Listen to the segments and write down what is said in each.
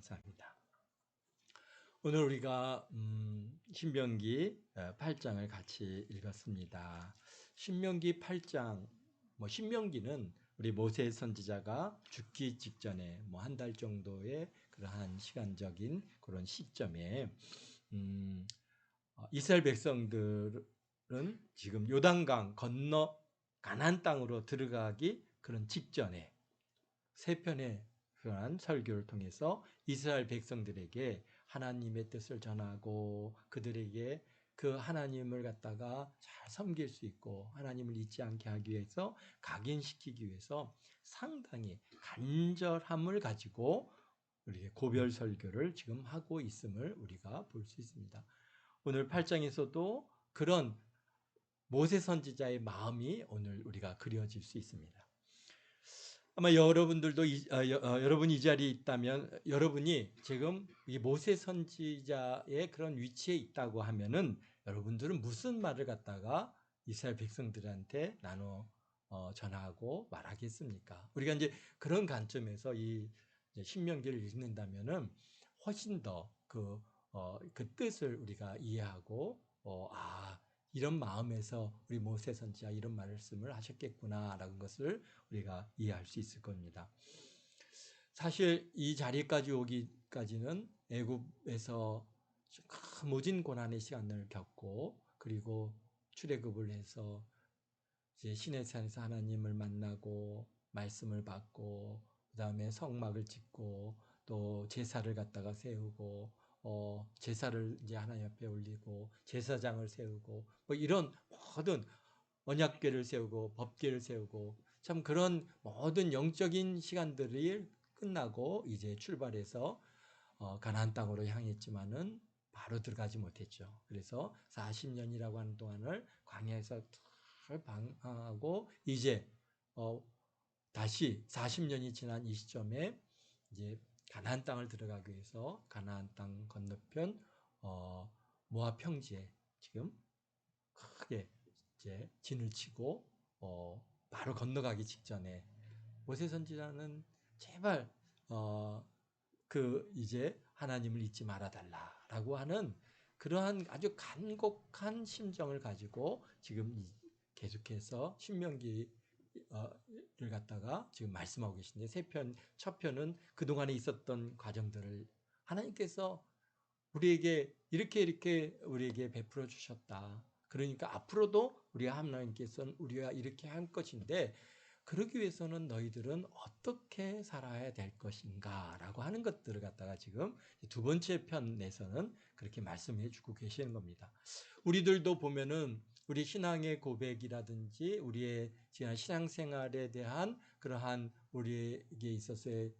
감사합니다. 오늘 우리가 신명기 8장을 같이 읽었습니다. 신명기 8장, 신명기는 우리 모세 선지자가 죽기 직전에 한 달 정도의 그러한 시간적인 그런 시점에 이스라엘 백성들은 지금 요단강 건너 가나안 땅으로 들어가기 그런 직전에 세 편의 그러한 설교를 통해서 이스라엘 백성들에게 하나님의 뜻을 전하고 그들에게 그 하나님을 갖다가 잘 섬길 수 있고 하나님을 잊지 않게 하기 위해서 각인시키기 위해서 상당히 간절함을 가지고 우리의 고별 설교를 지금 하고 있음을 우리가 볼 수 있습니다. 오늘 8장에서도 그런 모세 선지자의 마음이 오늘 우리가 그려질 수 있습니다. 아마 여러분들도 여러분이 이 자리에 있다면 여러분이 지금 이 모세 선지자의 그런 위치에 있다고 하면은 여러분들은 무슨 말을 갖다가 이스라엘 백성들한테 나눠 전하고 말하겠습니까? 우리가 이제 그런 관점에서 이 신명기를 읽는다면은 훨씬 더 그 뜻을 우리가 이해하고 이런 마음에서 우리 모세 선지자 이런 말씀을 하셨겠구나라는 것을 우리가 이해할 수 있을 겁니다. 사실 이 자리까지 오기까지는 애굽에서 모진 고난의 시간을 겪고 그리고 출애굽을 해서 이제 시내산에서 하나님을 만나고 말씀을 받고 그다음에 성막을 짓고 또 제사를 갖다가 세우고 제사를 이제 하나님 앞에 올리고 제사장을 세우고 이런 모든 언약궤를 세우고 법궤를 세우고 참 그런 모든 영적인 시간들이 끝나고 이제 출발해서 가나안 땅으로 향했지만은 바로 들어가지 못했죠. 그래서 40년이라고 하는 동안을 광야에서 방황하고 이제 다시 40년이 지난 이 시점에 이제 가나안 땅을 들어가기 위해서 가나안 땅 건너편 모압 평지에 지금 크게 이제 진을 치고 바로 건너가기 직전에 모세 선지자는 제발 이제 하나님을 잊지 말아달라라고 하는 그러한 아주 간곡한 심정을 가지고 지금 계속해서 신명기를 갖다가 지금 말씀하고 계신데 첫 편은 그동안에 있었던 과정들을 하나님께서 우리에게 이렇게 우리에게 베풀어 주셨다. 그러니까 앞으로도 하나님께서는 우리가 이렇게 할 것인데 그러기 위해서는 너희들은 어떻게 살아야 될 것인가 라고 하는 것들을 갖다가 지금 두 번째 편에서는 그렇게 말씀해 주고 계시는 겁니다. 우리들도 보면은 우리 신앙의 고백이라든지 우리의 지난 신앙생활에 대한 그러한 우리에게 있어서의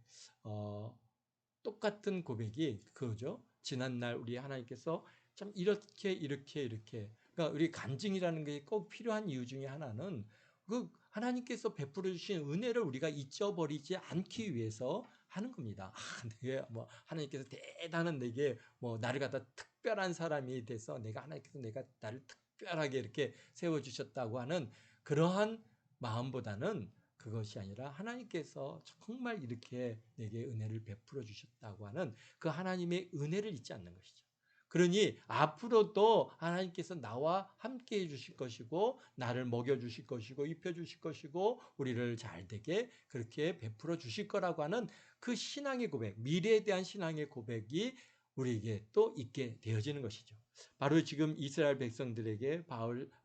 똑같은 고백이 그거죠. 지난날 우리 하나님께서 참 이렇게 그러니까 우리 간증이라는 게 꼭 필요한 이유 중에 하나는 그 하나님께서 베풀어 주신 은혜를 우리가 잊어버리지 않기 위해서 하는 겁니다. 내가 하나님께서 대단한 내게 나를 갖다 특별한 사람이 돼서 하나님께서 나를 특별하게 이렇게 세워 주셨다고 하는 그러한 마음보다는 그것이 아니라 하나님께서 정말 이렇게 내게 은혜를 베풀어 주셨다고 하는 그 하나님의 은혜를 잊지 않는 것이죠. 그러니 앞으로도 하나님께서 나와 함께 해 주실 것이고 나를 먹여 주실 것이고 입혀 주실 것이고 우리를 잘되게 그렇게 베풀어 주실 거라고 하는 그 신앙의 고백, 미래에 대한 신앙의 고백이 우리에게 또 있게 되어지는 것이죠. 바로 지금 이스라엘 백성들에게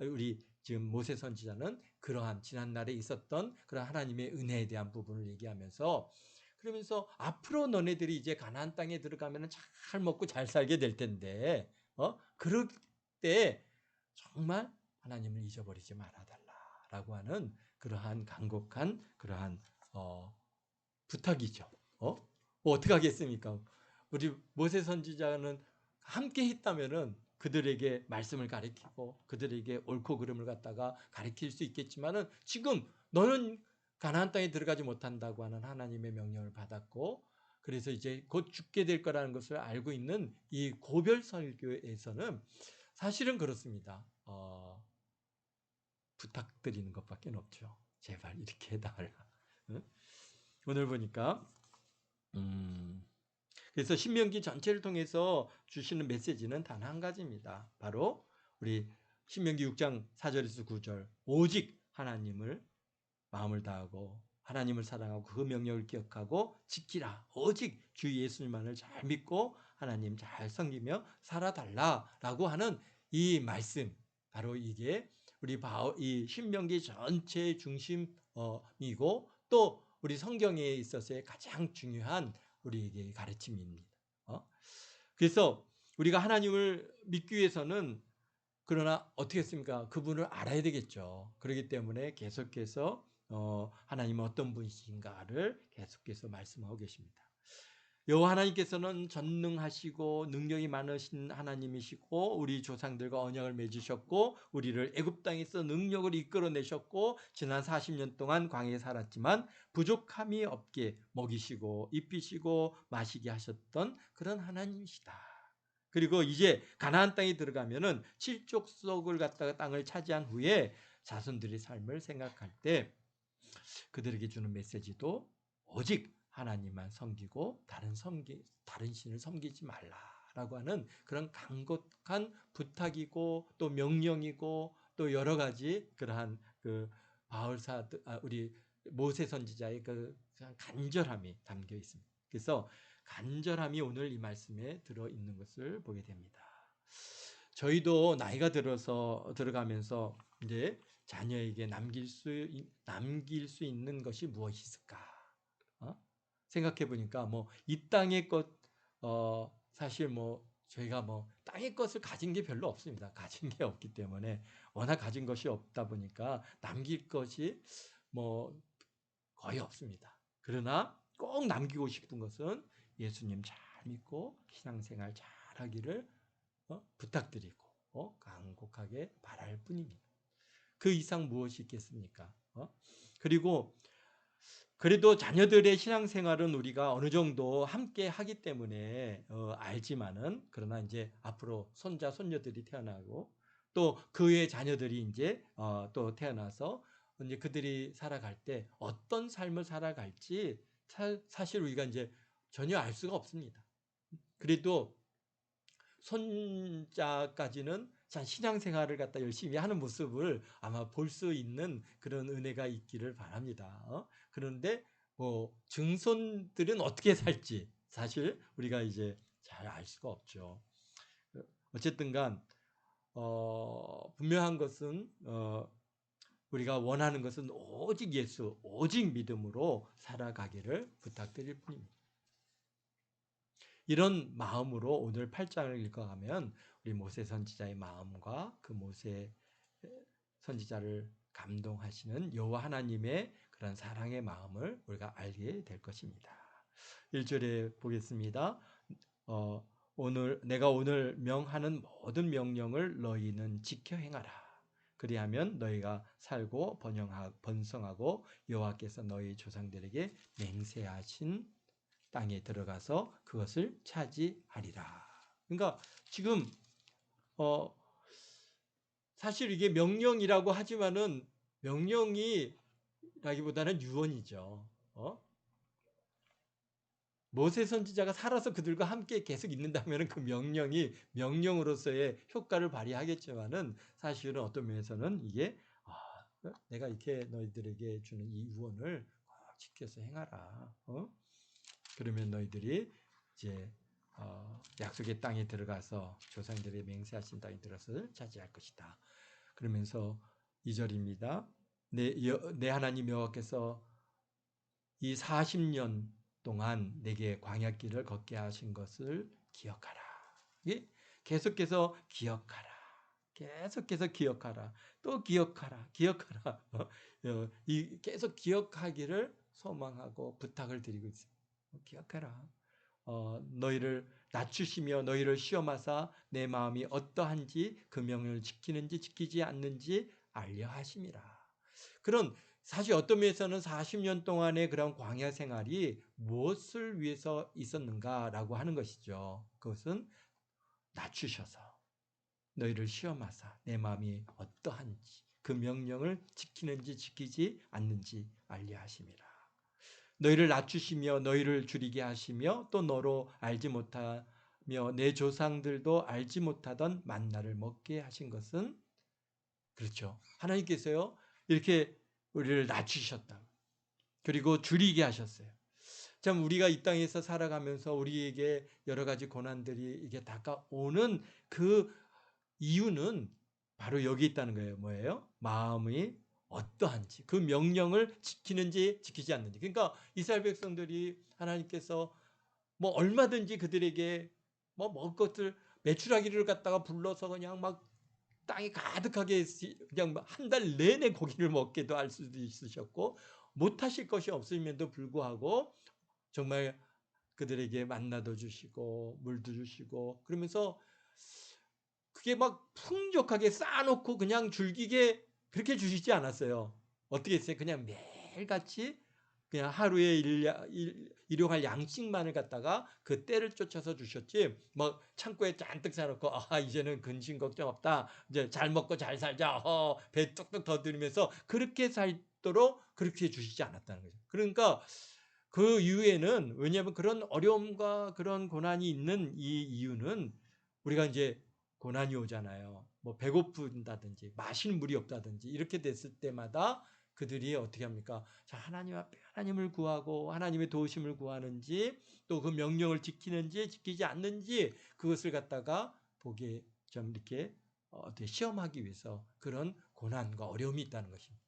우리 지금 모세 선지자는 그러한 지난날에 있었던 그런 하나님의 은혜에 대한 부분을 얘기하면서 그러면서 앞으로 너네들이 이제 가나안 땅에 들어가면 잘 먹고 잘 살게 될 텐데 그럴 때 정말 하나님을 잊어버리지 말아달라라고 하는 그러한 간곡한 그러한 부탁이죠. 어떻게 하겠습니까? 우리 모세 선지자는 함께 했다면은 그들에게 말씀을 가르치고 그들에게 옳고 그름을 갖다가 가르칠 수 있겠지만은 지금 너는 가나안 땅에 들어가지 못한다고 하는 하나님의 명령을 받았고 그래서 이제 곧 죽게 될 거라는 것을 알고 있는 이 고별 설교에서는 사실은 그렇습니다. 부탁드리는 것밖에 없죠. 제발 이렇게 해달라. 오늘 보니까 그래서 신명기 전체를 통해서 주시는 메시지는 단 한 가지입니다. 바로 우리 신명기 6장 4절에서 9절 오직 하나님을 마음을 다하고 하나님을 사랑하고 그 명령을 기억하고 지키라. 오직 주 예수님만을 잘 믿고 하나님 잘 섬기며 살아달라라고 하는 이 말씀, 바로 이게 우리 이 신명기 전체의 중심이고 또 우리 성경에 있어서의 가장 중요한 우리에게 가르침입니다. 그래서 우리가 하나님을 믿기 위해서는 그러나 어떻게 했습니까? 그분을 알아야 되겠죠. 그렇기 때문에 계속해서 하나님은 어떤 분이신가를 계속해서 말씀하고 계십니다. 여호와 하나님께서는 전능하시고 능력이 많으신 하나님이시고 우리 조상들과 언약을 맺으셨고 우리를 애굽 땅에서 능력을 이끌어내셨고 지난 40년 동안 광야에 살았지만 부족함이 없게 먹이시고 입히시고 마시게 하셨던 그런 하나님이시다. 그리고 이제 가나안 땅에 들어가면은 칠족속을 갖다가 땅을 차지한 후에 자손들의 삶을 생각할 때 그들에게 주는 메시지도 오직 하나님만 섬기고 다른 신을 섬기지 말라라고 하는 그런 간곡한 부탁이고 또 명령이고 또 여러 가지 그러한 그 바울사 우리 모세 선지자의 그 간절함이 담겨 있습니다. 그래서 간절함이 오늘 이 말씀에 들어 있는 것을 보게 됩니다. 저희도 나이가 들어가면서 이제 자녀에게 남길 수 있는 것이 무엇이 있을까? 생각해 보니까 뭐 이 땅의 것 사실 뭐 저희가 뭐 땅의 것을 가진 게 별로 없습니다. 가진 게 없기 때문에 워낙 가진 것이 없다 보니까 남길 것이 뭐 거의 없습니다. 그러나 꼭 남기고 싶은 것은 예수님 잘 믿고 신앙생활 잘 하기를 부탁드리고 간곡하게 바랄 뿐입니다. 그 이상 무엇이 있겠습니까? 그리고 그래도 자녀들의 신앙생활은 우리가 어느 정도 함께 하기 때문에 알지만은 그러나 이제 앞으로 손자 손녀들이 태어나고 또 그의 자녀들이 이제 또 태어나서 이제 그들이 살아갈 때 어떤 삶을 살아갈지 사실 우리가 이제 전혀 알 수가 없습니다. 그래도 손자까지는 신앙생활을 갖다 열심히 하는 모습을 아마 볼 수 있는 그런 은혜가 있기를 바랍니다. 그런데 뭐 증손들은 어떻게 살지 사실 우리가 이제 잘 알 수가 없죠. 어쨌든간 분명한 것은 우리가 원하는 것은 오직 예수, 오직 믿음으로 살아가기를 부탁드릴 뿐입니다. 이런 마음으로 오늘 8장을 읽어가면 우리 모세 선지자의 마음과 그 모세 선지자를 감동하시는 여호와 하나님의 그런 사랑의 마음을 우리가 알게 될 것입니다. 1절에 보겠습니다. 내가 오늘 명하는 모든 명령을 너희는 지켜 행하라. 그리하면 너희가 살고 번성하고 여호와께서 너희 조상들에게 맹세하신 땅에 들어가서 그것을 차지하리라. 그러니까 지금 사실 이게 명령이라고 하지만은 명령이라기보다는 유언이죠. 모세 선지자가 살아서 그들과 함께 계속 있는다면 그 명령이 명령으로서의 효과를 발휘하겠지만은 사실은 어떤 면에서는 이게 내가 이렇게 너희들에게 주는 이 유언을 꼭 지켜서 행하라. 그러면 너희들이 이제 약속의 땅에 들어가서 조상들의 맹세하신 땅에 들어서 차지할 것이다. 그러면서 2절입니다. 내 하나님 여호와께서 이 40년 동안 내게 광야길을 걷게 하신 것을 기억하라. 계속해서 기억하라. 계속해서 기억하라. 또 기억하라. 계속 기억하기를 소망하고 부탁을 드리고 있습니다. 기억하라. 너희를 낮추시며 너희를 시험하사 내 마음이 어떠한지 그 명령을 지키는지 지키지 않는지 알려 하심이라. 그런 사실 어떤 면에서는 40년 동안의 그런 광야 생활이 무엇을 위해서 있었는가라고 하는 것이죠. 그것은 낮추셔서 너희를 시험하사 내 마음이 어떠한지 그 명령을 지키는지 지키지 않는지 알려 하심이라. 너희를 낮추시며 너희를 줄이게 하시며 또 너로 알지 못하며 내 조상들도 알지 못하던 만나를 먹게 하신 것은 그렇죠. 하나님께서요 이렇게 우리를 낮추셨다. 그리고 줄이게 하셨어요. 참 우리가 이 땅에서 살아가면서 우리에게 여러 가지 고난들이 이게 다가오는 그 이유는 바로 여기 있다는 거예요. 뭐예요? 마음이 어떠한지, 그 명령을 지키는지 지키지 않는지. 그러니까 이스라엘 백성들이 하나님께서 뭐 얼마든지 그들에게 뭐 먹을 것들 메추라기를 갖다가 불러서 그냥 막 땅이 가득하게 그냥 한 달 내내 고기를 먹게도 할 수도 있으셨고 못하실 것이 없음에도 불구하고 정말 그들에게 만나도 주시고 물도 주시고 그러면서 그게 막 풍족하게 쌓아놓고 그냥 줄기게 그렇게 주시지 않았어요. 어떻게 했어요? 그냥 매일같이 그냥 하루에 일용할 양식만을 갖다가 그 때를 쫓아서 주셨지 뭐 창고에 잔뜩 사놓고 이제는 근심 걱정 없다 이제 잘 먹고 잘 살자 배 뚝뚝 더 들이면서 그렇게 살도록 그렇게 주시지 않았다는 거죠. 그러니까 그 이유에는 왜냐하면 그런 어려움과 그런 고난이 있는 이 이유는 우리가 이제 고난이 오잖아요. 뭐 배고픈다든지 마실 물이 없다든지 이렇게 됐을 때마다 그들이 어떻게 합니까? 자, 하나님 앞에 하나님을 구하고 하나님의 도우심을 구하는지 또 그 명령을 지키는지 지키지 않는지 그것을 갖다가 보게 좀 이렇게 어떻게 시험하기 위해서 그런 고난과 어려움이 있다는 것입니다.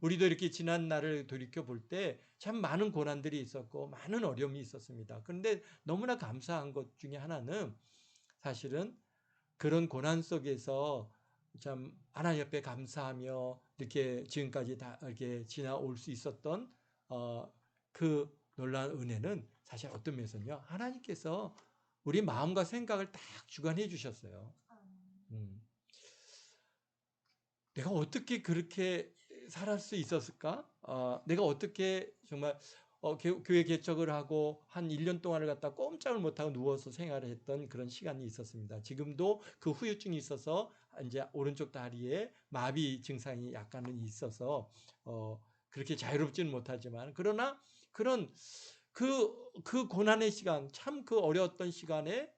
우리도 이렇게 지난 날을 돌이켜 볼 때 참 많은 고난들이 있었고 많은 어려움이 있었습니다. 그런데 너무나 감사한 것 중에 하나는 사실은 그런 고난 속에서 참 하나님 앞에 감사하며 이렇게 지금까지 다 이렇게 지나올 수 있었던 그 놀라운 은혜는 사실 어떤 면에서는요 하나님께서 우리 마음과 생각을 딱 주관해 주셨어요. 내가 어떻게 그렇게 살할 수 있었을까? 내가 어떻게 정말 교회 개척을 하고 한 1년 동안을 갖다 꼼짝을 못하고 누워서 생활을 했던 그런 시간이 있었습니다. 지금도 그 후유증이 있어서 이제 오른쪽 다리에 마비 증상이 약간은 있어서 그렇게 자유롭지는 못하지만 그러나 그런 그 고난의 시간, 참 그 어려웠던 시간에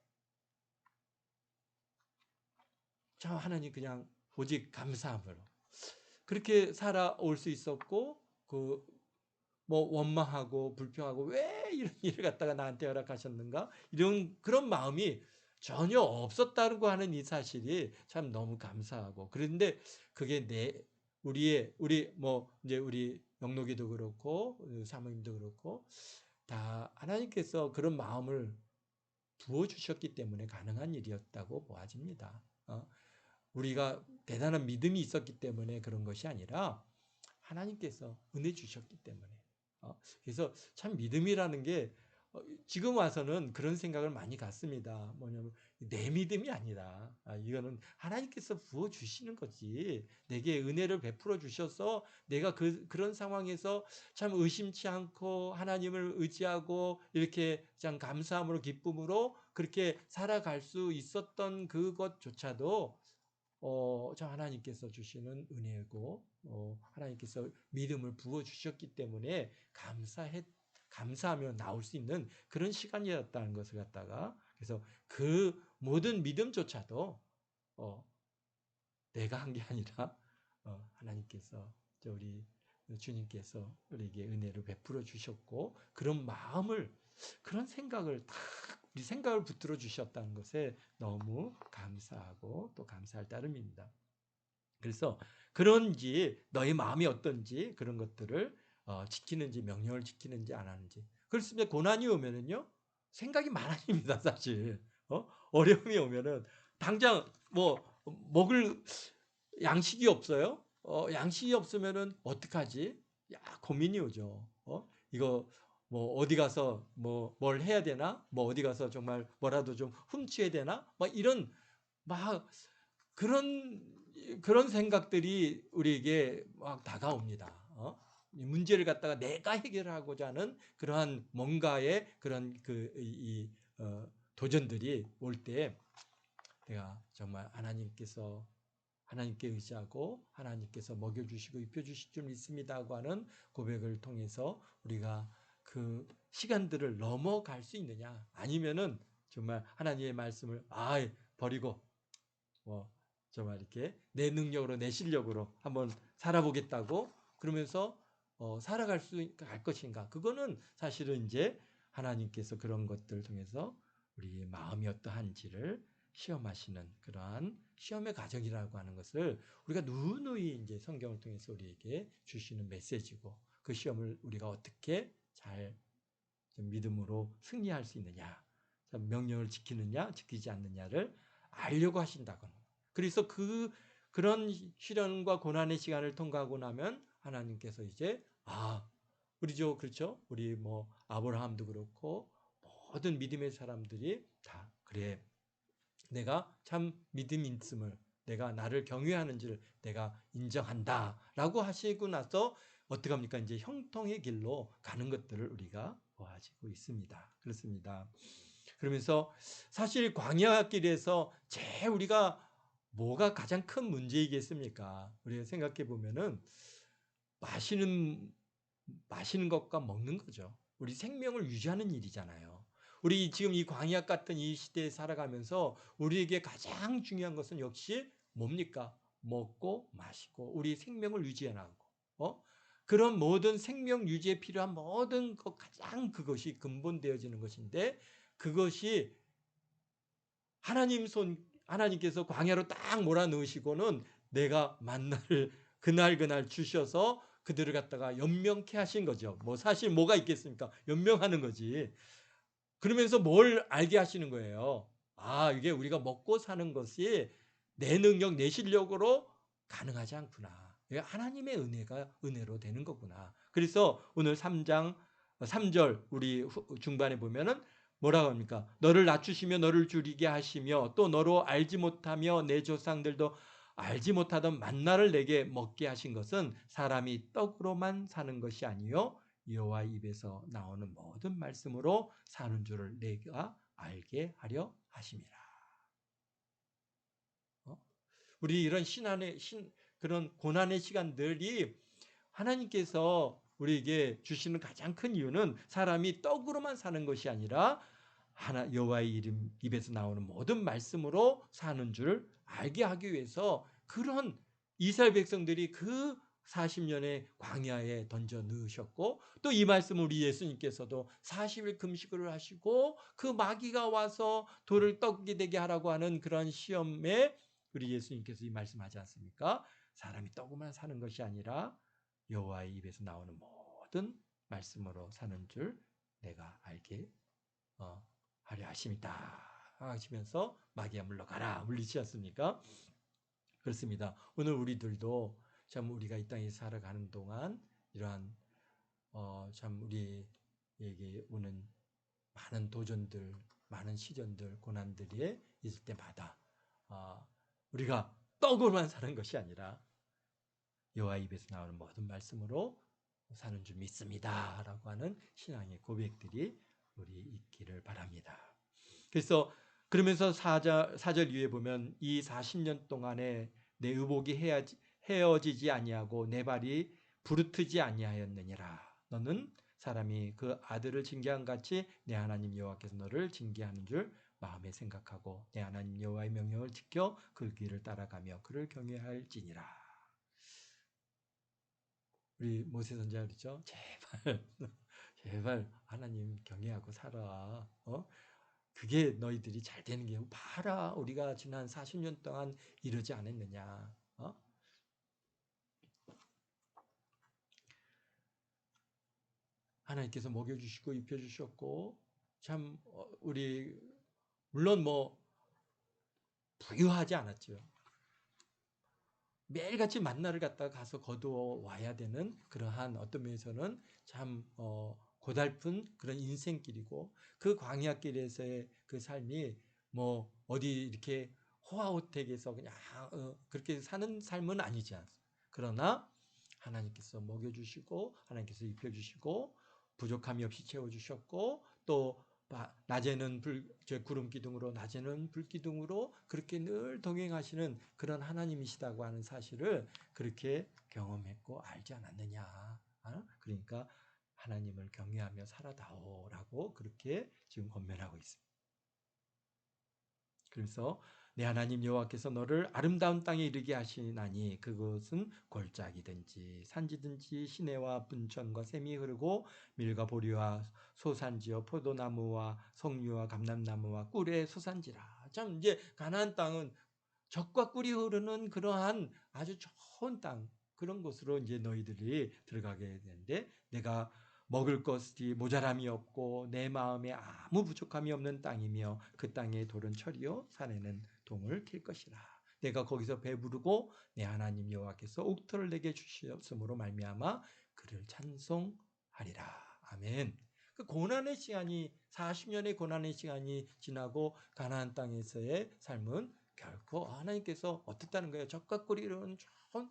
참 하나님 그냥 오직 감사함으로 그렇게 살아올 수 있었고 그 뭐 원망하고 불평하고 왜 이런 일을 갖다가 나한테 허락하셨는가 이런 그런 마음이 전혀 없었다고 하는 이 사실이 참 너무 감사하고 그런데 그게 우리 뭐 이제 우리 영록이도 그렇고 사모님도 그렇고 다 하나님께서 그런 마음을 부어주셨기 때문에 가능한 일이었다고 보아집니다. 우리가 대단한 믿음이 있었기 때문에 그런 것이 아니라 하나님께서 은혜 주셨기 때문에. 그래서 참 믿음이라는 게 지금 와서는 그런 생각을 많이 갖습니다. 뭐냐면 내 믿음이 아니라 이거는 하나님께서 부어 주시는 거지. 내게 은혜를 베풀어 주셔서 내가 그런 상황에서 참 의심치 않고 하나님을 의지하고 이렇게 참 감사함으로 기쁨으로 그렇게 살아갈 수 있었던 그것조차도 참 하나님께서 주시는 은혜고 하나님께서 믿음을 부어 주셨기 때문에 감사하며 나올 수 있는 그런 시간이었다는 것을 갖다가 그래서 그 모든 믿음조차도 내가 한 게 아니라 하나님께서 우리 주님께서 우리에게 은혜를 베풀어 주셨고 그런 마음을 그런 생각을 다 우리 생각을 붙들어 주셨다는 것에 너무 감사하고 또 감사할 따름입니다. 그래서 그런지 너희 마음이 어떤지 그런 것들을 지키는지 명령을 지키는지 안 하는지 그렇습니다. 고난이 오면은요 생각이 많아집니다. 사실 어려움이 오면은 당장 뭐 먹을 양식이 없어요. 양식이 없으면은 어떡하지? 야 고민이 오죠. 이거 뭐 어디 가서 뭐 뭘 해야 되나? 뭐 어디 가서 정말 뭐라도 좀 훔쳐야 되나? 막 이런 막 그런 생각들이 우리에게 막 다가옵니다. 이 문제를 갖다가 내가 해결하고자 하는 그러한 뭔가의 그런 도전들이 올 때 내가 정말 하나님께 의지하고 하나님께서 먹여주시고 입혀주실 줄 믿습니다 하고 하는 고백을 통해서 우리가 그 시간들을 넘어갈 수 있느냐, 아니면은 정말 하나님의 말씀을 버리고 정말 이렇게 내 능력으로 내 실력으로 한번 살아보겠다고 그러면서 살아갈 갈 것인가. 그거는 사실은 이제 하나님께서 그런 것들을 통해서 우리의 마음이 어떠한지를 시험하시는 그러한 시험의 과정이라고 하는 것을 우리가 누누이 이제 성경을 통해서 우리에게 주시는 메시지고, 그 시험을 우리가 어떻게 잘 믿음으로 승리할 수 있느냐, 명령을 지키느냐 지키지 않느냐를 알려고 하신다고. 그래서 그런 시련과 고난의 시간을 통과하고 나면 하나님께서 이제 우리죠, 그렇죠? 우리 뭐 아브라함도 그렇고 모든 믿음의 사람들이 다 그래, 내가 참 믿음이 있음을, 내가 나를 경외하는지를 내가 인정한다라고 하시고 나서 어떻게 합니까? 이제 형통의 길로 가는 것들을 우리가 보아지고 있습니다. 그렇습니다. 그러면서 사실 광야길에서 제일 우리가 뭐가 가장 큰 문제이겠습니까? 우리가 생각해 보면은 마시는 것과 먹는 거죠. 우리 생명을 유지하는 일이잖아요. 우리 지금 이 광야 같은 이 시대에 살아가면서 우리에게 가장 중요한 것은 역시 뭡니까? 먹고 마시고 우리 생명을 유지해나가고 그런 모든 생명 유지에 필요한 모든 것, 가장 그것이 근본되어지는 것인데, 그것이 하나님께서 광야로 딱 몰아넣으시고는 내가 만나를 그날 주셔서 그들을 갖다가 연명케 하신 거죠. 뭐 사실 뭐가 있겠습니까? 연명하는 거지. 그러면서 뭘 알게 하시는 거예요? 이게 우리가 먹고 사는 것이 내 능력, 내 실력으로 가능하지 않구나. 이게 하나님의 은혜로 되는 거구나. 그래서 오늘 3장 3절 우리 중반에 보면은 뭐라고 합니까? 너를 낮추시며 너를 줄이게 하시며 또 너로 알지 못하며 내 조상들도 알지 못하던 만나를 내게 먹게 하신 것은 사람이 떡으로만 사는 것이 아니요 여호와 입에서 나오는 모든 말씀으로 사는 줄을 내가 알게 하려 하심이라. 우리 이런 그런 고난의 시간들이 하나님께서 우리에게 주시는 가장 큰 이유는 사람이 떡으로만 사는 것이 아니라 여호와의 입에서 나오는 모든 말씀으로 사는 줄 알게 하기 위해서 그런 이스라엘 백성들이 그 40년의 광야에 던져 넣으셨고, 또 이 말씀을 우리 예수님께서도 40일 금식을 하시고 그 마귀가 와서 돌을 떡이 되게 하라고 하는 그런 시험에 우리 예수님께서 이 말씀하지 않습니까? 사람이 떡으로만 사는 것이 아니라 여호와의 입에서 나오는 모든 말씀으로 사는 줄 내가 알게 하려 하심이다 하시면서 마귀야 물러가라 물리치 않습니까? 그렇습니다. 오늘 우리들도 참 우리가 이 땅에 살아가는 동안 이러한 참 우리에게 오는 많은 도전들, 많은 시련들, 고난들이 있을 때마다 우리가 떡으로만 사는 것이 아니라 여호와 입에서 나오는 모든 말씀으로 사는 줄 믿습니다 라고 하는 신앙의 고백들이 우리 있기를 바랍니다. 그래서 그러면서 4절 위에 보면 이 40년 동안에 내 의복이 헤어지지 아니하고 내 발이 부르트지 아니하였느니라. 너는 사람이 그 아들을 징계한 같이 내 하나님 여호와께서 너를 징계하는 줄 마음에 생각하고 내 하나님 여호와의 명령을 지켜 그 길을 따라가며 그를 경외할지니라. 우리 모세 선지자 그랬죠? 제발 하나님 경외하고 살아. 그게 너희들이 잘 되는 게 봐라. 우리가 지난 40년 동안 이러지 않았느냐. 하나님께서 먹여주시고 입혀주셨고 참 우리 물론 뭐 부유하지 않았죠. 매일같이 만나를 갖다가 가서 거두어 와야 되는 그러한 어떤 면에서는 참 고달픈 그런 인생길이고, 그 광야길에서의 그 삶이 뭐 어디 이렇게 호화호택에서 그냥 그렇게 사는 삶은 아니지 않습니까? 그러나 하나님께서 먹여주시고 하나님께서 입혀주시고 부족함이 없이 채워주셨고, 또 낮에는 구름 기둥으로 낮에는 불 기둥으로 그렇게 늘 동행하시는 그런 하나님이시다고 하는 사실을 그렇게 경험했고 알지 않았느냐. 그러니까 하나님을 경외하며 살아다오라고 그렇게 지금 권면하고 있습니다. 그래서 내 하나님 여호와께서 너를 아름다운 땅에 이르게 하시나니 그것은 골짜기든지 산지든지 시내와 분천과 샘이 흐르고 밀과 보리와 소산지요 포도나무와 석류와 감람나무와 꿀의 소산지라. 참 이제 가나안 땅은 젖과 꿀이 흐르는 그러한 아주 좋은 땅, 그런 곳으로 이제 너희들이 들어가게 되는데, 내가 먹을 것이 모자람이 없고 내 마음에 아무 부족함이 없는 땅이며 그 땅의 돌은 철이요 산에는 동을 킬 것이라. 내가 거기서 배부르고 내 하나님 여호와께서 옥토를 내게 주셨으므로 말미암아 그를 찬송하리라. 아멘. 그 고난의 시간이 40년의 고난의 시간이 지나고 가나안 땅에서의 삶은 결코 하나님께서 어떻다는 거예요. 젖과 꿀이 흐르는 좋은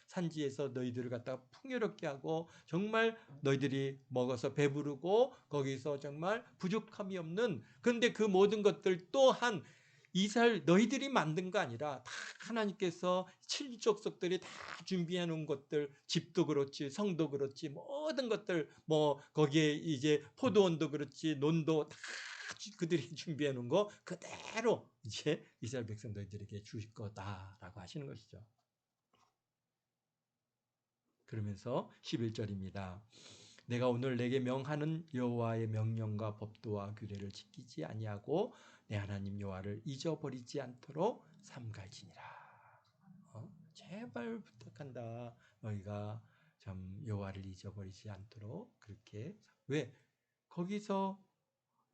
산지에서 너희들을 갖다가 풍요롭게 하고 정말 너희들이 먹어서 배부르고 거기서 정말 부족함이 없는, 그런데 그 모든 것들 또한 이스라엘 너희들이 만든 거 아니라 다 하나님께서 칠족속들이 다 준비해 놓은 것들, 집도 그렇지 성도 그렇지 모든 것들, 뭐 거기에 이제 포도원도 그렇지 논도 다 그들이 준비해 놓은 거 그대로 이제 이스라엘 백성 너희들에게 주실 거다라고 하시는 것이죠. 그러면서 11절입니다. 내가 오늘 내게 명하는 여호와의 명령과 법도와 규례를 지키지 아니하고 내 하나님 여호와를 잊어버리지 않도록 삼갈지니라. 제발 부탁한다. 너희가 참 여호와를 잊어버리지 않도록 그렇게. 왜? 거기서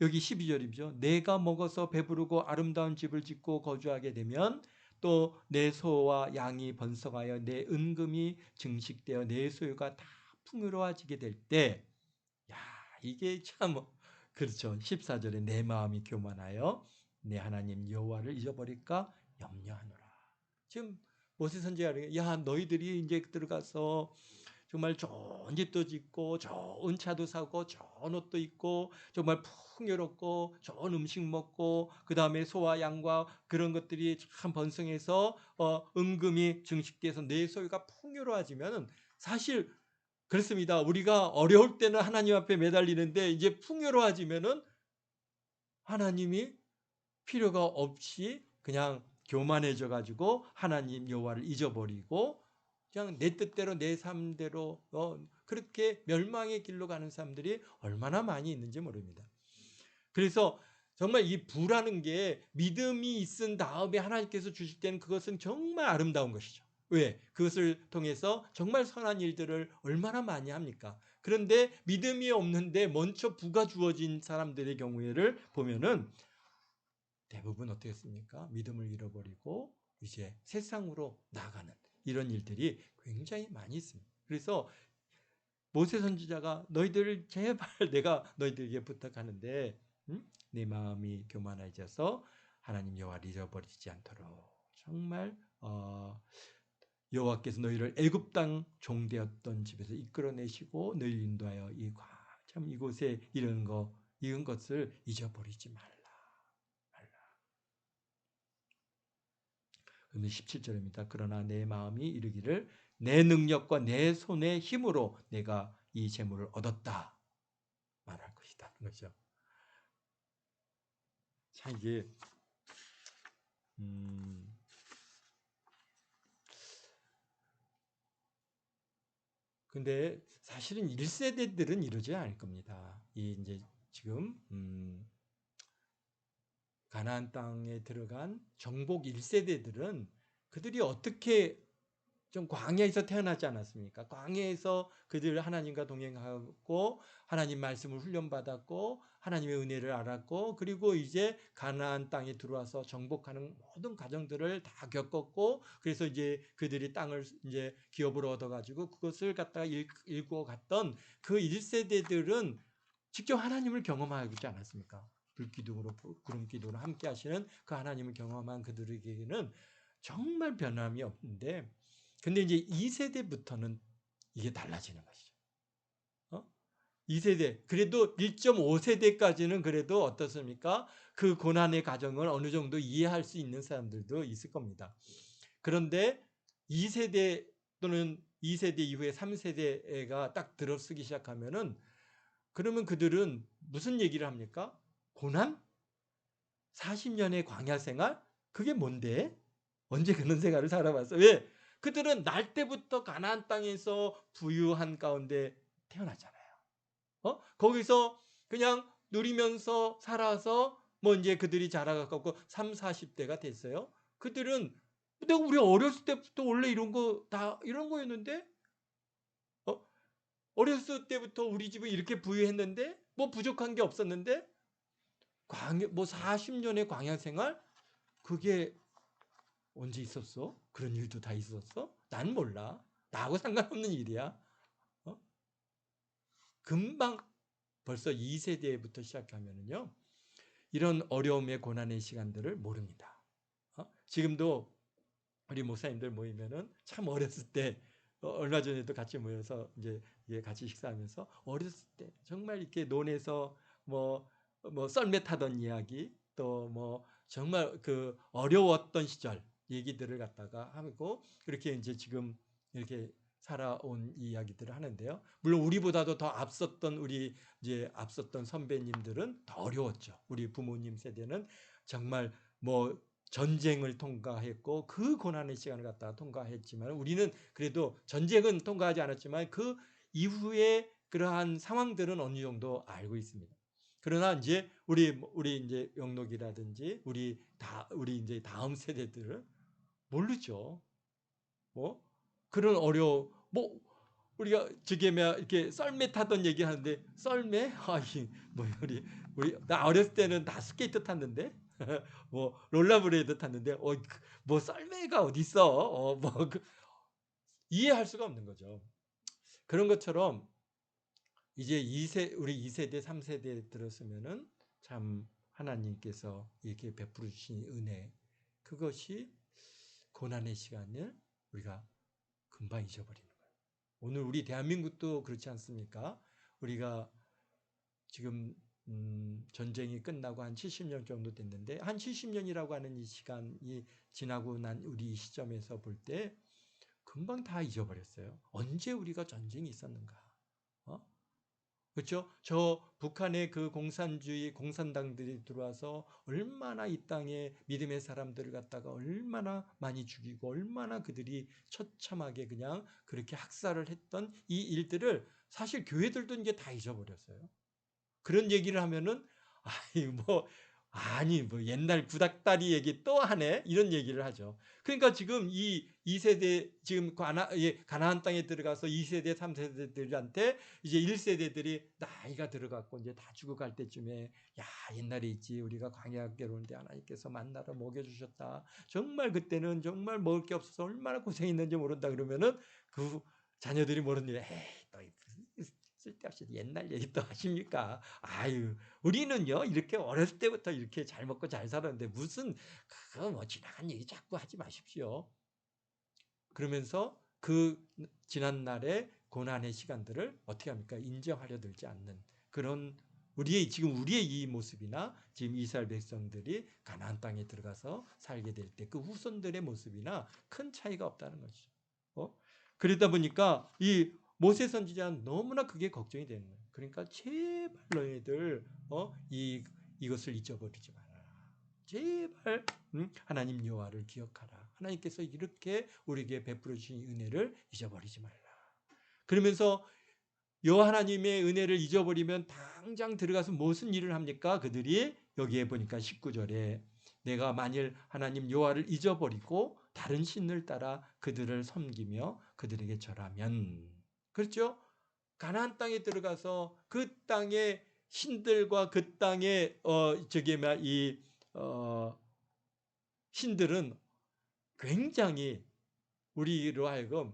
여기 12절이죠. 내가 먹어서 배부르고 아름다운 집을 짓고 거주하게 되면 또 내 소와 양이 번성하여 내 은금이 증식되어 내 소유가 다 풍요로워지게 될 때, 야, 이게 참 그렇죠. 14절에 내 마음이 교만하여 내 하나님 여호와를 잊어버릴까 염려하노라. 지금 모세 선지자가 야 너희들이 이제 들어가서 정말 좋은 집도 짓고 좋은 차도 사고 좋은 옷도 입고 정말 풍요롭고 좋은 음식 먹고 그 다음에 소와 양과 그런 것들이 참 번성해서 은금이 증식돼서 내 소유가 풍요로워지면 사실 그렇습니다. 우리가 어려울 때는 하나님 앞에 매달리는데 이제 풍요로워지면은 하나님이 필요가 없이 그냥 교만해져 가지고 하나님 여호와를 잊어버리고 그냥 내 뜻대로 내 삶대로 그렇게 멸망의 길로 가는 사람들이 얼마나 많이 있는지 모릅니다. 그래서 정말 이 부라는 게 믿음이 있은 다음에 하나님께서 주실 때는 그것은 정말 아름다운 것이죠. 왜? 그것을 통해서 정말 선한 일들을 얼마나 많이 합니까? 그런데 믿음이 없는데 먼저 부가 주어진 사람들의 경우를 보면은 대부분 어떻게 했습니까? 믿음을 잃어버리고 이제 세상으로 나가는 이런 일들이 굉장히 많이 있습니다. 그래서 모세 선지자가 너희들을 제발 내가 너희들에게 부탁하는데 내 마음이 교만해져서 하나님 여호와를 잊어버리지 않도록 정말 여호와께서 너희를 애굽 땅 종되었던 집에서 이끌어내시고 너희를 인도하여 참 이곳에 이런 것을 잊어버리지 말라. 그러면 17절입니다. 그러나 내 마음이 이르기를 내 능력과 내 손의 힘으로 내가 이 재물을 얻었다 말할 것이다. 그렇죠? 참 이게 근데 사실은 1세대들은 이러지 않을 겁니다. 이제 지금 가나안 땅에 들어간 정복 1세대들은 그들이 어떻게 좀 광야에서 태어나지 않았습니까? 광야에서 그들 하나님과 동행하고 하나님 말씀을 훈련받았고 하나님의 은혜를 알았고 그리고 이제 가나안 땅에 들어와서 정복하는 모든 과정들을 다 겪었고 그래서 이제 그들이 땅을 이제 기업으로 얻어가지고 그것을 갖다가 일구어 갔던 그 1세대들은 직접 하나님을 경험하지 않았습니까? 불기둥으로 구름 기둥으로 함께 하시는 그 하나님을 경험한 그들에게는 정말 변함이 없는데 근데 이제 2세대부터는 이게 달라지는 것이죠. 2세대, 그래도 1.5세대까지는 그래도 어떻습니까? 그 고난의 과정을 어느 정도 이해할 수 있는 사람들도 있을 겁니다. 그런데 2세대 또는 2세대 이후에 3세대가 딱 들어서기 시작하면은 그러면 그들은 무슨 얘기를 합니까? 고난? 40년의 광야 생활? 그게 뭔데? 언제 그런 생활을 살아봤어? 왜? 그들은 날 때부터 가나안 땅에서 부유한 가운데 태어났잖아요. 거기서 그냥 누리면서 살아서 뭐 이제 그들이 자라가고 3, 40대가 됐어요. 그들은 내가 우리 어렸을 때부터 원래 이런 거 다 이런 거였는데 어렸을 때부터 우리 집은 이렇게 부유했는데 뭐 부족한 게 없었는데 뭐 40년의 광야 생활 그게 언제 있었어? 그런 일도 다 있었어? 난 몰라. 나하고 상관없는 일이야. 금방 벌써 2세대부터 시작하면은요. 이런 어려움의 고난의 시간들을 모릅니다. 지금도 우리 목사님들 모이면은 참 어렸을 때 얼마 전에도 같이 모여서 이제 같이 식사하면서 어렸을 때 정말 이렇게 논에서 뭐 썰매 타던 이야기 또 뭐 정말 그 어려웠던 시절 얘기들을 갖다가 하고 그렇게 이제 지금 이렇게 살아온 이야기들을 하는데요. 물론 우리보다도 더 앞섰던 우리 이제 앞섰던 선배님들은 더 어려웠죠. 우리 부모님 세대는 정말 뭐 전쟁을 통과했고 그 고난의 시간을 갖다가 통과했지만 우리는 그래도 전쟁은 통과하지 않았지만 그 이후에 그러한 상황들은 어느 정도 알고 있습니다. 그러나 이제 우리 이제 영록이라든지 우리 이제 다음 세대들은 모르죠. 뭐 그런 뭐 우리가 저게 이렇게 썰매 타던 얘기 하는데 썰매? 아이 뭐 우리 나 어렸을 때는 다 스케이트 탔는데 뭐 롤러브레이드 탔는데 뭐 썰매가 어디 있어? 이해할 수가 없는 거죠. 그런 것처럼 이제 우리 2세대, 3세대 들었으면은 참 하나님께서 이렇게 베풀어 주신 은혜 그것이 고난의 시간을 우리가 금방 잊어버리는 거예요. 오늘 우리 대한민국도 그렇지 않습니까? 우리가 지금 전쟁이 끝나고 한 70년 정도 됐는데 한 70년이라고 하는 이 시간이 지나고 난 우리 이 시점에서 볼 때 금방 다 잊어버렸어요. 언제 우리가 전쟁이 있었는가? 그렇죠? 저 북한의 그 공산당들이 들어와서 얼마나 이 땅에 믿음의 사람들을 갖다가 얼마나 많이 죽이고 얼마나 그들이 처참하게 그냥 그렇게 학살을 했던 이 일들을 사실 교회들도 이제 다 잊어버렸어요. 그런 얘기를 하면은 아니 뭐 옛날 구닥다리 얘기 또 하네 이런 얘기를 하죠. 그러니까 지금 이 2세대 지금 가나안 땅에 들어가서 2세대 3세대들한테 이제 1세대들이 나이가 들어갔고 이제 다 죽어갈 때쯤에 야 옛날에 있지 우리가 광야께로 오는데 하나님께서 만나러 먹여주셨다. 정말 그때는 정말 먹을 게 없어서 얼마나 고생했는지 모른다 그러면은 그 자녀들이 모르는 일에 에이 또 쓸데없이 옛날 얘기 또 하십니까? 아유, 우리는요, 이렇게 어렸을 때부터 이렇게 잘 먹고 잘 살았는데 무슨, 그거 뭐 지나간 얘기 자꾸 하지 마십시오. 그러면서 그 지난날의 고난의 시간들을 어떻게 합니까? 인정하려 들지 않는 그런 지금 우리의 이 모습이나 지금 이스라엘 백성들이 가나안 땅에 들어가서 살게 될 때 그 후손들의 모습이나 큰 차이가 없다는 것이죠. 그러다 보니까 이 모세 선지자는 너무나 그게 걱정이 되는 거예요. 그러니까 제발 너희들 이것을 잊어버리지 마라. 제발 하나님 여호와를 기억하라. 하나님께서 이렇게 우리에게 베풀어 주신 은혜를 잊어버리지 말라. 그러면서 여호와 하나님의 은혜를 잊어버리면 당장 들어가서 무슨 일을 합니까? 그들이 여기에 보니까 19절에 내가 만일 하나님 여호와를 잊어버리고 다른 신을 따라 그들을 섬기며 그들에게 절하면 그렇죠? 가나안 땅에 들어가서 그 땅의 신들과 그 땅의 신들은 굉장히 우리로 하여금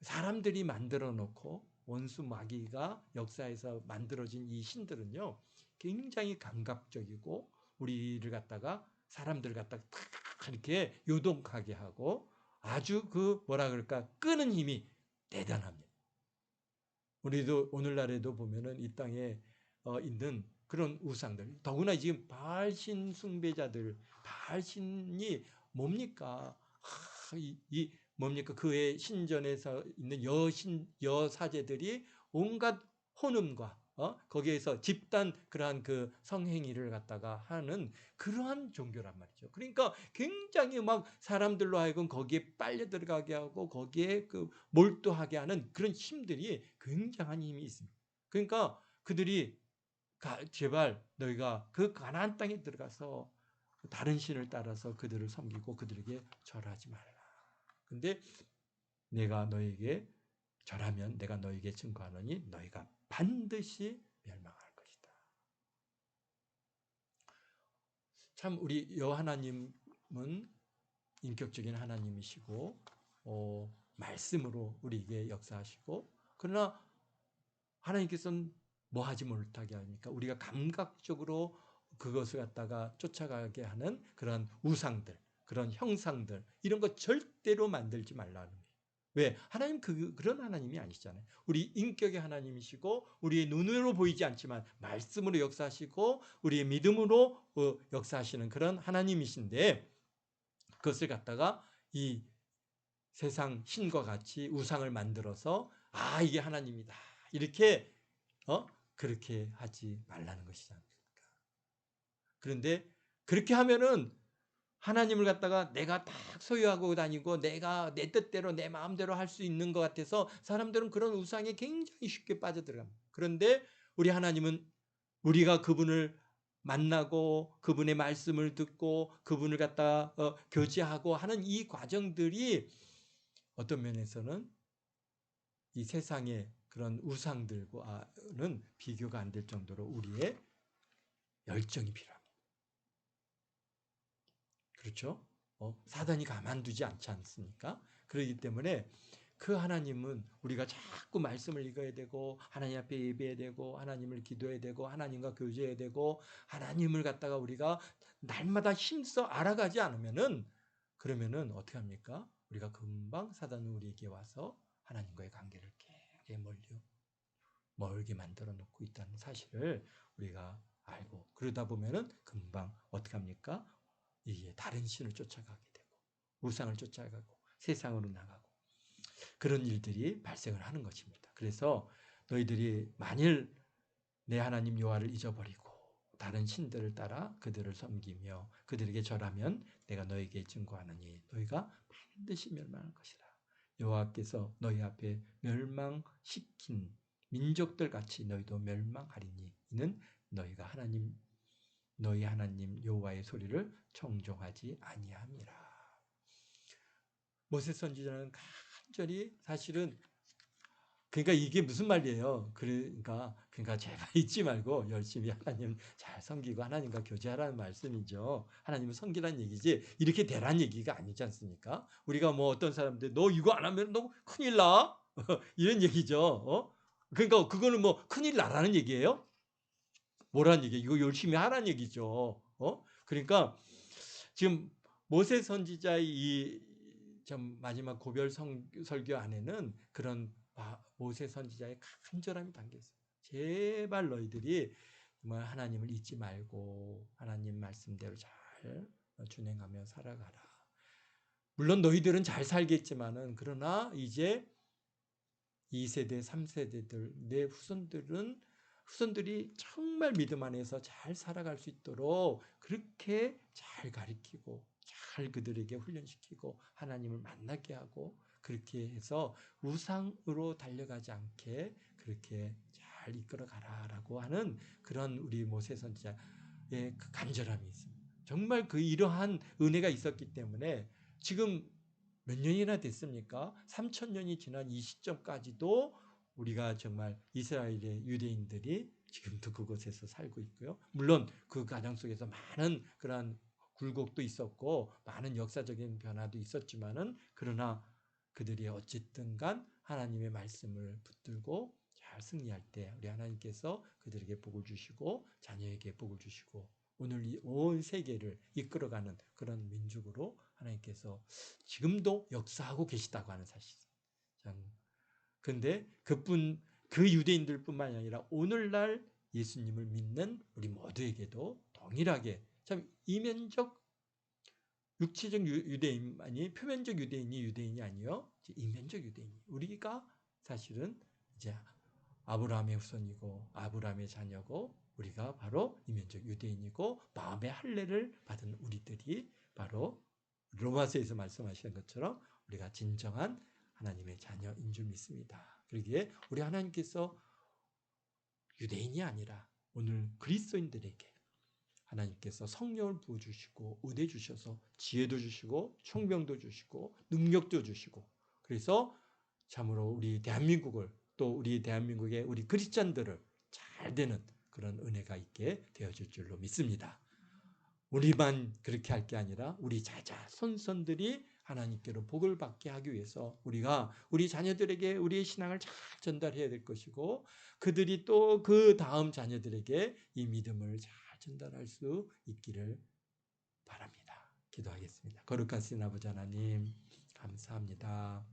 사람들이 만들어 놓고 원수 마귀가 역사에서 만들어진 이 신들은요 굉장히 감각적이고 우리를 갖다가 사람들 갖다가 탁 이렇게 요동하게 하고 아주 그 뭐라 그럴까 끄는 힘이 대단합니다. 우리도 오늘날에도 보면은 이 땅에 있는 그런 우상들 더구나 지금 바알신 숭배자들 바알신이 뭡니까? 뭡니까? 그의 신전에서 있는 여사제들이 온갖 혼음과 거기에서 집단 그러한 그 성행위를 갖다가 하는 그러한 종교란 말이죠. 그러니까 굉장히 막 사람들로 하여금 거기에 빨려 들어가게 하고 거기에 그 몰두하게 하는 그런 힘들이 굉장한 힘이 있습니다. 그러니까 그들이 제발 너희가 그 가나안 땅에 들어가서 다른 신을 따라서 그들을 섬기고 그들에게 절하지 말라. 근데 내가 너에게 절하면 내가 너에게 증거하노니 너희가 반드시 멸망할 것이다. 참 우리 여호와 하나님은 인격적인 하나님이시고 말씀으로 우리에게 역사하시고, 그러나 하나님께서는 뭐 하지 못하게 합니까? 우리가 감각적으로 그것을 갖다가 쫓아가게 하는 그런 우상들, 그런 형상들, 이런 거 절대로 만들지 말라는 거예요. 왜? 하나님 그런 하나님이 아니시잖아요. 우리 인격의 하나님이시고 우리의 눈으로 보이지 않지만 말씀으로 역사하시고 우리의 믿음으로 역사하시는 그런 하나님이신데, 그것을 갖다가 이 세상 신과 같이 우상을 만들어서 이게 하나님이다 이렇게 그렇게 하지 말라는 것이지 않습니까? 그런데 그렇게 하면은 하나님을 갖다가 내가 딱 소유하고 다니고 내가 내 뜻대로 내 마음대로 할 수 있는 것 같아서 사람들은 그런 우상에 굉장히 쉽게 빠져들어갑니다. 그런데 우리 하나님은 우리가 그분을 만나고 그분의 말씀을 듣고 그분을 갖다가 교제하고 하는 이 과정들이 어떤 면에서는 이 세상의 그런 우상들과는 비교가 안 될 정도로 우리의 열정이 필요합니다. 그렇죠? 사단이 가만두지 않지 않습니까? 그렇기 때문에 그 하나님은 우리가 자꾸 말씀을 읽어야 되고 하나님 앞에 예배해야 되고 하나님을 기도해야 되고 하나님과 교제해야 되고 하나님을 갖다가 우리가 날마다 힘써 알아가지 않으면은, 그러면은 어떻게 합니까? 우리가 금방 사단은 우리에게 와서 하나님과의 관계를 굉장히 멀게 만들어 놓고 있다는 사실을 우리가 알고, 그러다 보면은 금방 어떻게 합니까? 이게 다른 신을 쫓아가게 되고 우상을 쫓아가고 세상으로 나가고 그런 일들이 발생을 하는 것입니다. 그래서 너희들이 만일 내 하나님 여호와를 잊어버리고 다른 신들을 따라 그들을 섬기며 그들에게 절하면 내가 너희에게 증거하노니 너희가 반드시 멸망할 것이라. 여호와께서 너희 앞에 멸망시킨 민족들 같이 너희도 멸망하리니 이는 너희가 너희 하나님 여호와의 소리를 청종하지 아니함이라. 모세 선지자는 간절히 사실은, 그러니까 이게 무슨 말이에요? 그러니까 제발 잊지 말고 열심히 하나님 잘 섬기고 하나님과 교제하라는 말씀이죠. 하나님을 섬기라는 얘기지 이렇게 되라는 얘기가 아니지 않습니까? 우리가 뭐 어떤 사람들 너 이거 안 하면 너 큰일 나 이런 얘기죠. 그러니까 그거는 뭐 큰일 나라는 얘기예요? 뭐라는 얘기예요? 이거 열심히 하라는 얘기죠. 그러니까 지금 모세 선지자의 이 좀 마지막 고별 설교 안에는 그런 모세 선지자의 간절함이 담겨 있어요. 제발 너희들이 정말 하나님을 잊지 말고 하나님 말씀대로 잘 준행하며 살아가라. 물론 너희들은 잘 살겠지만은 그러나 이제 2세대, 3세대들 내 후손들이 정말 믿음 안에서 잘 살아갈 수 있도록 그렇게 잘 가르치고 잘 그들에게 훈련시키고 하나님을 만나게 하고 그렇게 해서 우상으로 달려가지 않게 그렇게 잘 이끌어 가라라고 하는 그런 우리 모세 선지자의 그 간절함이 있습니다. 정말 이러한 은혜가 있었기 때문에 지금 몇 년이나 됐습니까? 3,000년이 지난 이 시점까지도 우리가 정말 이스라엘의 유대인들이 지금도 그곳에서 살고 있고요. 물론 그 과정 속에서 많은 그러한 굴곡도 있었고 많은 역사적인 변화도 있었지만은 그러나 그들이 어쨌든 간 하나님의 말씀을 붙들고 잘 승리할 때 우리 하나님께서 그들에게 복을 주시고 자녀에게 복을 주시고 오늘 이 온 세계를 이끌어가는 그런 민족으로 하나님께서 지금도 역사하고 계시다고 하는 사실입니다. 그런데 그 유대인들뿐만이 아니라 오늘날 예수님을 믿는 우리 모두에게도 동일하게 참 이면적 육체적 유대인만이 표면적 유대인이 아니요 이면적 유대인. 우리가 사실은 이제 아브라함의 후손이고 아브라함의 자녀고 우리가 바로 이면적 유대인이고 마음의 할례를 받은 우리들이 바로 로마서에서 말씀하시는 것처럼 우리가 진정한 하나님의 자녀인 줄 믿습니다. 그러기에 우리 하나님께서 유대인이 아니라 오늘 그리스도인들에게 하나님께서 성령을 부어주시고 은혜 주셔서 지혜도 주시고 총명도 주시고 능력도 주시고 그래서 참으로 우리 대한민국을 또 우리 대한민국의 우리 크리스찬들을 잘 되는 그런 은혜가 있게 되어질 줄로 믿습니다. 우리만 그렇게 할 게 아니라 우리 자자 손손들이 하나님께로 복을 받게 하기 위해서 우리가 우리 자녀들에게 우리의 신앙을 잘 전달해야 될 것이고 그들이 또 그 다음 자녀들에게 이 믿음을 잘 전달할 수 있기를 바랍니다. 기도하겠습니다. 거룩하신 아버지 하나님 감사합니다.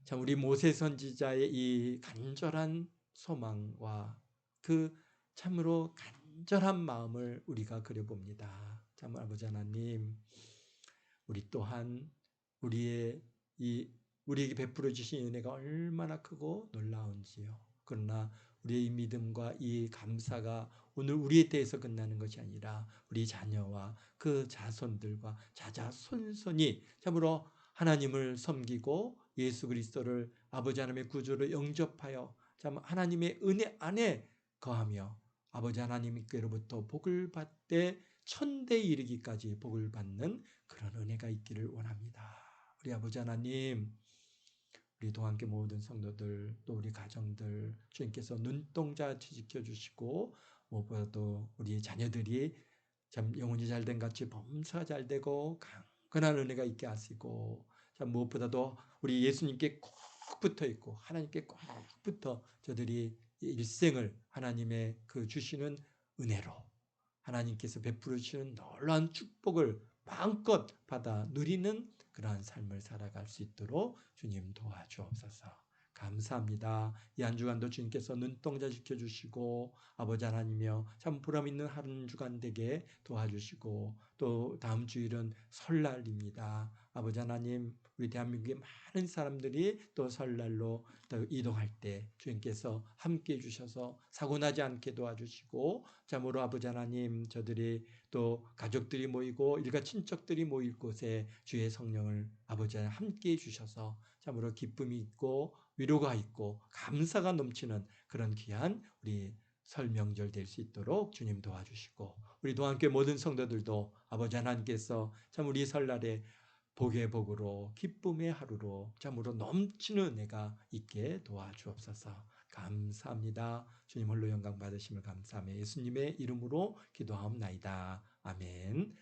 참 우리 모세 선지자의 이 간절한 소망과 그 참으로 간절한 마음을 우리가 그려봅니다. 참 아버지 하나님 우리 또한 우리에게 베풀어 주신 은혜가 얼마나 크고 놀라운지요. 그러나 우리의 이 믿음과 이 감사가 오늘 우리에 대해서 끝나는 것이 아니라 우리 자녀와 그 자손들과 자자손손이 참으로 하나님을 섬기고 예수 그리스도를 아버지 하나님의 구주로 영접하여 참 하나님의 은혜 안에 거하며 아버지 하나님께로부터 복을 받되 천대에 이르기까지 복을 받는 그런 은혜가 있기를 원합니다. 우리 아버지 하나님 우리 동안교 모든 성도들 또 우리 가정들 주님께서 눈동자같이 지켜주시고 무엇보다도 우리 자녀들이 참 영혼이 잘된 같이 범사가 잘되고 강건한 은혜가 있게 하시고 참 무엇보다도 우리 예수님께 꼭 붙어있고 하나님께 꼭 붙어 저들이 일생을 하나님의 그 주시는 은혜로 하나님께서 베풀어 주시는 놀라운 축복을 마음껏 받아 누리는 그러한 삶을 살아갈 수 있도록 주님 도와주옵소서. 감사합니다. 이 한 주간도 주님께서 눈동자 지켜주시고 아버지 하나님이여 참 보람있는 한 주간 되게 도와주시고 또 다음 주일은 설날입니다. 아버지 하나님 우리 대한민국의 많은 사람들이 또 설날로 또 이동할 때 주님께서 함께해 주셔서 사고나지 않게 도와주시고 참으로 아버지 하나님 저들이 또 가족들이 모이고 일가 친척들이 모일 곳에 주의 성령을 아버지 하나님 함께해 주셔서 참으로 기쁨이 있고 위로가 있고 감사가 넘치는 그런 귀한 우리 설 명절 될 수 있도록 주님 도와주시고 우리 동안교회 모든 성도들도 아버지 하나님께서 참 우리 설날에 복의 복으로 기쁨의 하루로 참으로 넘치는 은혜가 있게 도와주옵소서. 감사합니다. 주님 홀로 영광 받으심을 감사하며 예수님의 이름으로 기도하옵나이다. 아멘.